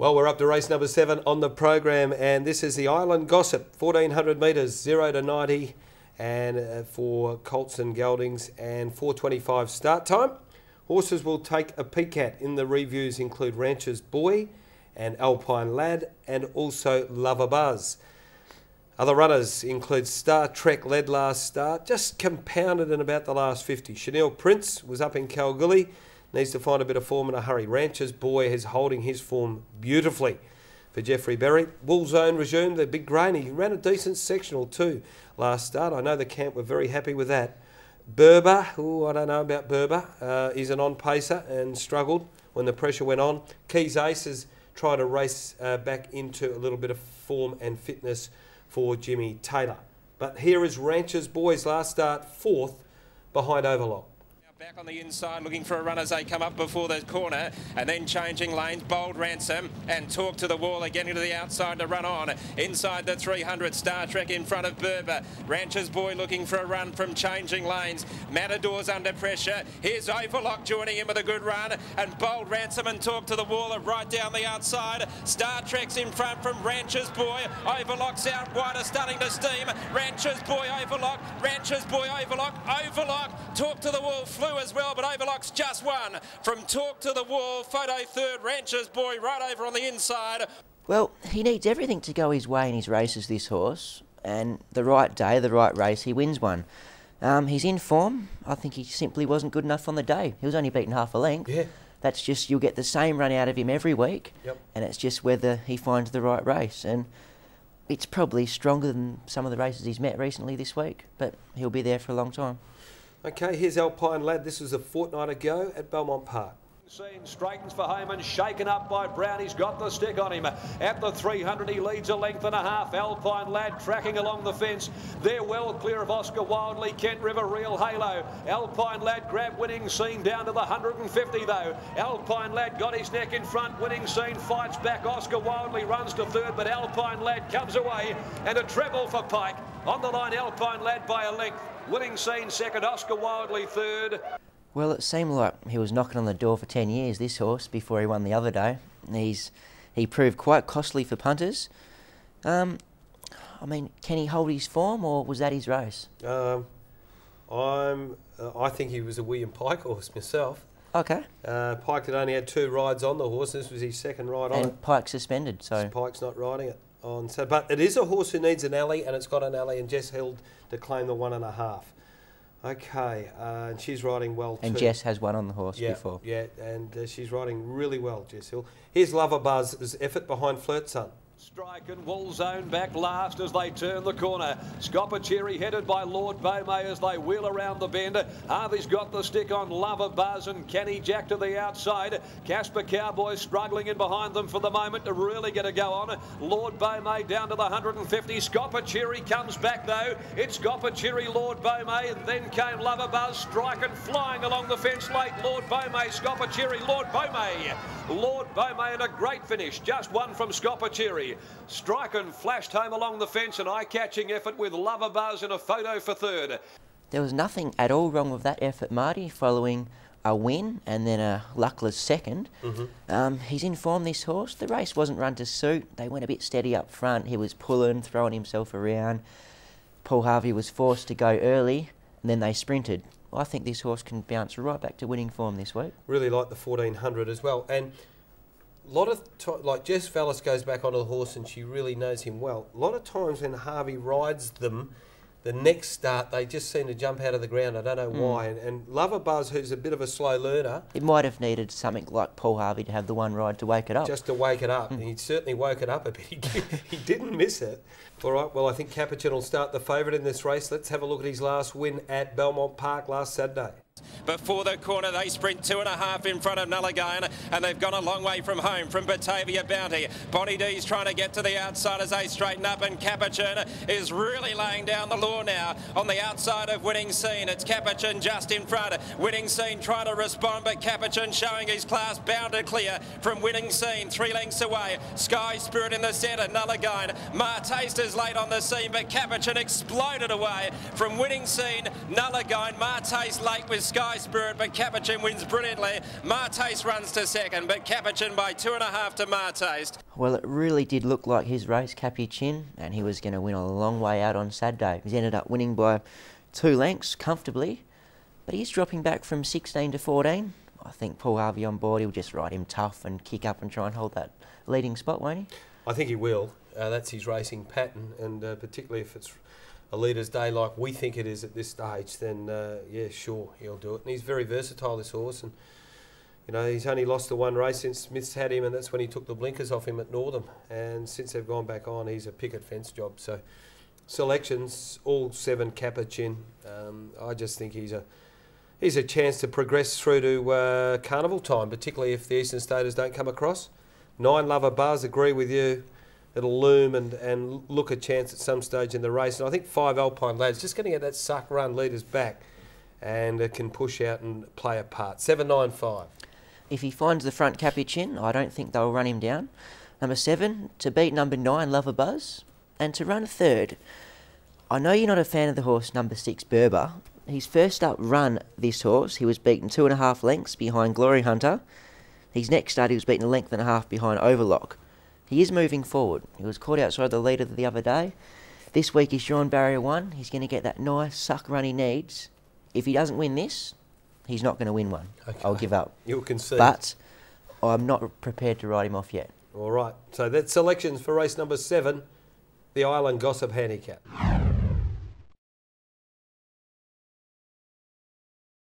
Well, we're up to race number 7 on the program, and this is the Island Gossip, 1400 metres, 0 to 90, and for colts and geldings, and 4:25 start time. Horses will take a peek at in the reviews include Rancher's Boy and Alpine Lad, and also Lover Buzz. Other runners include Star Trek led last start, just compounded in about the last 50. Chanel Prince was up in Kalgoorlie, needs to find a bit of form in a hurry. Rancher's Boy is holding his form beautifully for Jeffrey Berry. Wool Zone resumed, the big grain. He ran a decent sectional too last start. I know the camp were very happy with that. Berber, I don't know about Berber. He's an on-pacer and struggled when the pressure went on. Keys Ace has tried to race back into a little bit of form and fitness for Jimmy Taylor. But here is Rancher's Boy's last start, 4th behind Overlock. Back on the inside, looking for a run as they come up before the corner, and then changing lanes. Bold Ransom and Talk to the Wall again into the outside to run on. Inside the 300, Star Trek in front of Berber. Rancher's Boy looking for a run from changing lanes. Matador's under pressure. Here's Overlock joining in with a good run, and Bold Ransom and Talk to the Wall are right down the outside. Star Trek's in front from Rancher's Boy. Overlock's out wide, are starting to steam. Rancher's Boy, Overlock. Rancher's Boy, Overlock. Overlock. Talk to the Wall flew as well, but Overlock's just won from Talk to the Wall. Photo third, Rancher's Boy right over on the inside. Well, he needs everything to go his way in his races, this horse, and the right day, the right race, he wins one. He's in form. I think he simply wasn't good enough on the day. He was only beaten half a length. Yeah. That's just, you'll get the same run out of him every week. Yep. And it's just whether he finds the right race. And it's probably stronger than some of the races he's met recently this week, but he'll be there for a long time. Okay, here's Alpine Lad. This was a fortnight ago at Belmont Park. Scene straightens for home and shaken up by Brown. He's got the stick on him. At the 300, he leads a length and a half. Alpine Lad tracking along the fence. They're well clear of Oscar Wildly, Kent River, Real Halo. Alpine Lad grab Winning Scene down to the 150 though. Alpine Lad got his neck in front. Winning Scene fights back. Oscar Wildly runs to third, but Alpine Lad comes away. And a treble for Pike. On the line, Alpine Lad by a length. Winning Scene second, Oscar Wildly third. Well, it seemed like he was knocking on the door for 10 years, this horse, before he won the other day. He proved quite costly for punters. I mean, can he hold his form, or was that his race? I think he was a William Pike horse myself. Okay. Pike had only had 2 rides on the horse. This was his 2nd ride on it. And Pike's suspended, so... Pike's not riding it on. So, but it is a horse who needs an alley, and it's got an alley, and Jess held to claim the 1.5. Okay, and she's riding well too. And Jess has won on the horse before. Yeah, and she's riding really well, Jess Hill. Here's Lover Buzz's effort behind Flirt Son. Strike and Wool Zone back last as they turn the corner. Scopacheri headed by Lord Beaumay as they wheel around the bend. Harvey's got the stick on Lover Buzz and Kenny Jack to the outside. Casper Cowboy struggling in behind them for the moment to really get a go on. Lord Beaumay down to the 150. Scopacheri comes back though. It's Scopacheri, Lord Beaumay, and then came Lover Buzz. Strike and flying along the fence late. Lord Beaumay, Scopacheri, Lord Beaumay. Lord Beaumay and a great finish. Just one from Scopacheri. Strike and flashed home along the fence, an eye-catching effort with Lover Buzz and a photo for third. There was nothing at all wrong with that effort, Marty, following a win and then a luckless second. He's in form, this horse. The race wasn't run to suit. They went a bit steady up front. He was pulling, throwing himself around. Paul Harvey was forced to go early, and then they sprinted. Well, I think this horse can bounce right back to winning form this week. Really like the 1400 as well. And a lot of like Jess Vallis goes back onto the horse and she really knows him well. A lot of times when Harvey rides them, the next start they just seem to jump out of the ground. I don't know why. And Lover Buzz, who's a bit of a slow learner, it might have needed something like Paul Harvey to have the one ride to wake it up. Just to wake it up. And he certainly woke it up a bit. He didn't miss it. All right, well, I think Capuchin will start the favourite in this race. Let's have a look at his last win at Belmont Park last Saturday. Before the corner, they sprint 2.5 in front of Nullagine, and they've gone a long way from home from Batavia Bounty. Bonnie D's trying to get to the outside as they straighten up, and Capuchin is really laying down the law now on the outside of Winning Scene. It's Capuchin just in front. Winning Scene trying to respond, but Capuchin showing his class, bound to clear from Winning Scene. 3 lengths away. Sky Spirit in the centre. Nullagine. Martaste is late on the scene, but Capuchin exploded away from Winning Scene. Nullagine. Martaste late with is Sky Spirit, but Capuchin wins brilliantly. Martaste runs to second, but Capuchin by 2.5 to Martaste. Well, it really did look like his race, Capuchin, and he was going to win a long way out on Saturday. He ended up winning by 2 lengths comfortably, but he's dropping back from 16 to 14. I think Paul Harvey on board, he'll just ride him tough and kick up and try and hold that leading spot, won't he? I think he will. That's his racing pattern, and particularly if it's a leader's day like we think it is at this stage, then yeah, sure, he'll do it. And he's very versatile, this horse, and you know, he's only lost the 1 race since Smith's had him, and that's when he took the blinkers off him at Northam. And since they've gone back on, he's a picket fence job. So selections, all 7 Capuchin. I just think he's a chance to progress through to carnival time, particularly if the Eastern Staters don't come across. 9 Lover Buzz, agree with you. It'll loom and look a chance at some stage in the race. And I think 5 Alpine Lads, just going to get that suck run leaders back, and it can push out and play a part. 7-9-5. If he finds the front Capuchin, I don't think they'll run him down. Number 7, to beat number 9 Lover Buzz, and to run 3rd. I know you're not a fan of the horse number 6 Berber. His first up run, this horse, he was beaten 2.5 lengths behind Glory Hunter. His next start, he was beaten 1.5 lengths behind Overlock. He is moving forward. He was caught outside the leader the other day. This week he's drawn barrier 1. He's going to get that nice suck run he needs. If he doesn't win this, he's not going to win one. Okay. I'll give up. You'll concede. But I'm not prepared to write him off yet. All right. So that's selections for race number 7, the Island Gossip Handicap.